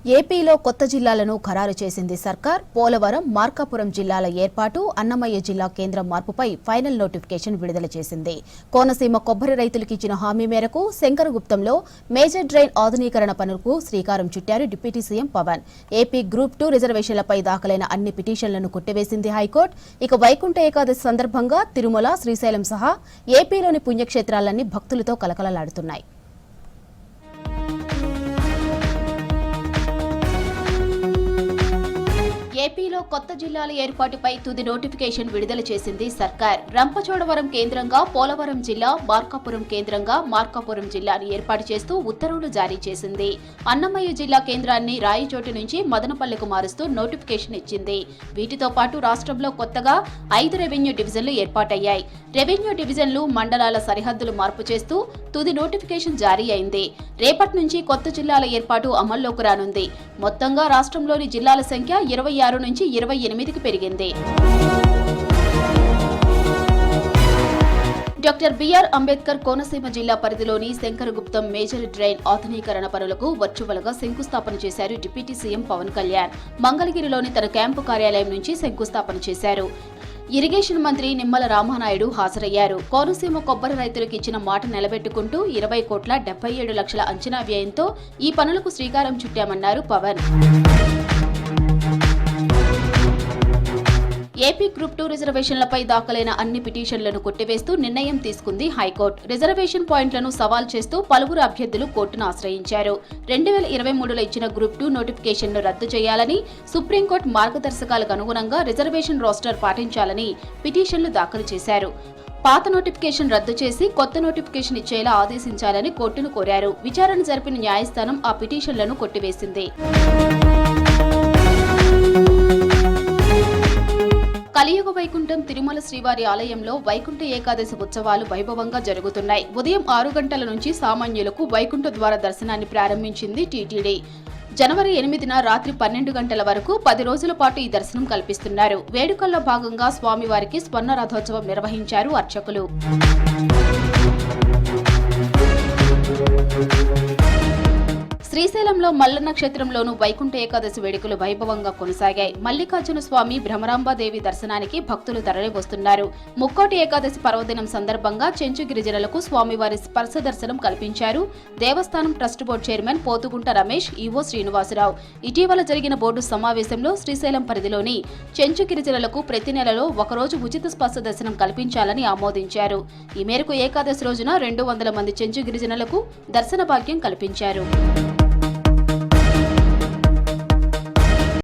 ఏపీలో కొత్త జిల్లాలను ఖరారు చేసింది సర్కార్. పోలవరం, మార్కాపురం జిల్లాల ఏర్పాటు, అన్నమయ్య జిల్లా కేంద్రం మార్పుపై ఫైనల్ నోటిఫికేషన్ విడుదల చేసింది. కోనసీమ కొబ్బరి రైతులకు ఇచ్చిన హామీ మేరకు శంకరగుప్తంలో మేజర్ డ్రైన్ ఆధునీకరణ పనులకు శ్రీకారం చుట్టారు deputy CM Pawan. AP group 2 రిజర్వేషన్లపై దాఖలైన అన్ని పిటిషన్లను కొట్టివేసింది హైకోర్టు. ఇక వైకుంఠ ఏకాదశి సందర్భంగా తిరుమల, శ్రీశైలం సహా ఏపీలోని పుణ్యక్షేత్రాలన్నీ భక్తులతో కలకలలాడుతున్నాయి. ఏపీలో కొత్త జిల్లాల ఏర్పాటుపై తుది నోటిఫికేషన్ విడుదల చేసింది సర్కార్. రంపచోడవరం కేంద్రంగా పోలవరం జిల్లా, మార్కాపురం కేంద్రంగా మార్కాపురం జిల్లాను ఏర్పాటు చేస్తూ ఉత్తర్వులు జారీ చేసింది. అన్నమయ్య జిల్లా కేంద్రాన్ని రాయచోటి నుంచి మదనపల్లెకు మారుస్తూ నోటిఫికేషన్ ఇచ్చింది. వీటితో పాటు రాష్ట్రంలో కొత్తగా 5 రెవెన్యూ డివిజన్లు ఏర్పాటయ్యాయి. రెవెన్యూ డివిజన్లు, మండలాల సరిహద్దులు మార్పు చేస్తూ తుది నోటిఫికేషన్ జారీ అయింది. రేపటి నుంచి కొత్త జిల్లాల ఏర్పాటు అమల్లోకి రానుంది. మొత్తంగా రాష్ట్రంలోని జిల్లాల సంఖ్య 26 నుంచి 28కి పెరిగింది. డాక్టర్ బిఆర్ అంబేద్కర్ కోనసీమ జిల్లా పరిధిలోని శంకరగుప్తం మేజర్ డ్రైన్ ఆధునీకరణ పనులకు వర్చువల్ గా శంకుస్థాపన చేశారు డిప్యూటీ సీఎం పవన్ కళ్యాణ్. మంగళగిరిలోని తన క్యాంపు కార్యాలయం నుంచి శంకుస్థాపన చేశారు. ఇరిగేషన్ మంత్రి నిమ్మల రామానాయుడు హాజరయ్యారు. కోనసీమ కొబ్బరి రైతులకు ఇచ్చిన మాట నిలబెట్టుకుంటూ 20,77,00,000 అంచనా వ్యయంతో ఈ పనులకు శ్రీకారం చుట్టామన్నారు పవన్. ఏపీ గ్రూప్ 2 రిజర్వేషన్లపై దాఖలైన అన్ని పిటిషన్లను కొట్టివేస్తూ నిర్ణయం తీసుకుంది హైకోర్టు. రిజర్వేషన్ పాయింట్లను సవాల్ చేస్తూ పలువురు అభ్యర్థులు కోర్టును ఆశ్రయించారు. 2023లో ఇచ్చిన గ్రూప్ 2 నోటిఫికేషన్ను రద్దు చేయాలని, సుప్రీంకోర్టు మార్గదర్శకాలకు అనుగుణంగా రిజర్వేషన్ రోస్టర్ పాటించాలని పిటిషన్లు దాఖలు చేశారు. పాత నోటిఫికేషన్ రద్దు చేసి కొత్త నోటిఫికేషన్ ఇచ్చేలా ఆదేశించాలని కోర్టును కోరారు. విచారణ జరిపిన న్యాయస్థానం ఆ పిటిషన్లను కొట్టివేసింది. కలియుగ వైకుంఠం తిరుమల శ్రీవారి ఆలయంలో వైకుంఠ ఏకాదశి ఉత్సవాలు వైభవంగా జరుగుతున్నాయి. ఉదయం 6 గంటల నుంచి సామాన్యులకు వైకుంఠ ద్వార దర్శనాన్ని ప్రారంభించింది టీటీడీ. జనవరి 8న రాత్రి 12 గంటల వరకు 10 రోజుల పాటు ఈ దర్శనం కల్పిస్తున్నారు. వేడుకల్లో భాగంగా స్వామివారికి స్వర్ణ రథోత్సవం నిర్వహించారు అర్చకులు. శ్రీశైలంలో మల్లన్న క్షేత్రంలోనూ వైకుంఠ ఏకాదశి వేడుకలు వైభవంగా కొనసాగాయి. మల్లికార్జున స్వామి, భ్రమరాంబాదేవి దర్శనానికి భక్తులు తరలివస్తున్నారు. ముక్కోటి ఏకాదశి పర్వదినం సందర్భంగా చెంచు గిరిజనులకు స్వామివారి స్పర్శ దర్శనం కల్పించారు. దేవస్థానం trust board chairman Pothugunta Ramesh, EO Srinivasarao. ఇటీవల జరిగిన బోర్డు సమావేశంలో శ్రీశైలం పరిధిలోని చెంచు గిరిజనులకు ప్రతి నెలలో ఒకరోజు ఉచిత స్పర్శ దర్శనం కల్పించాలని ఆమోదించారు. ఈ మేరకు ఏకాదశి రోజున 200 మంది చెంచు గిరిజనులకు దర్శన భాగ్యం కల్పించారు.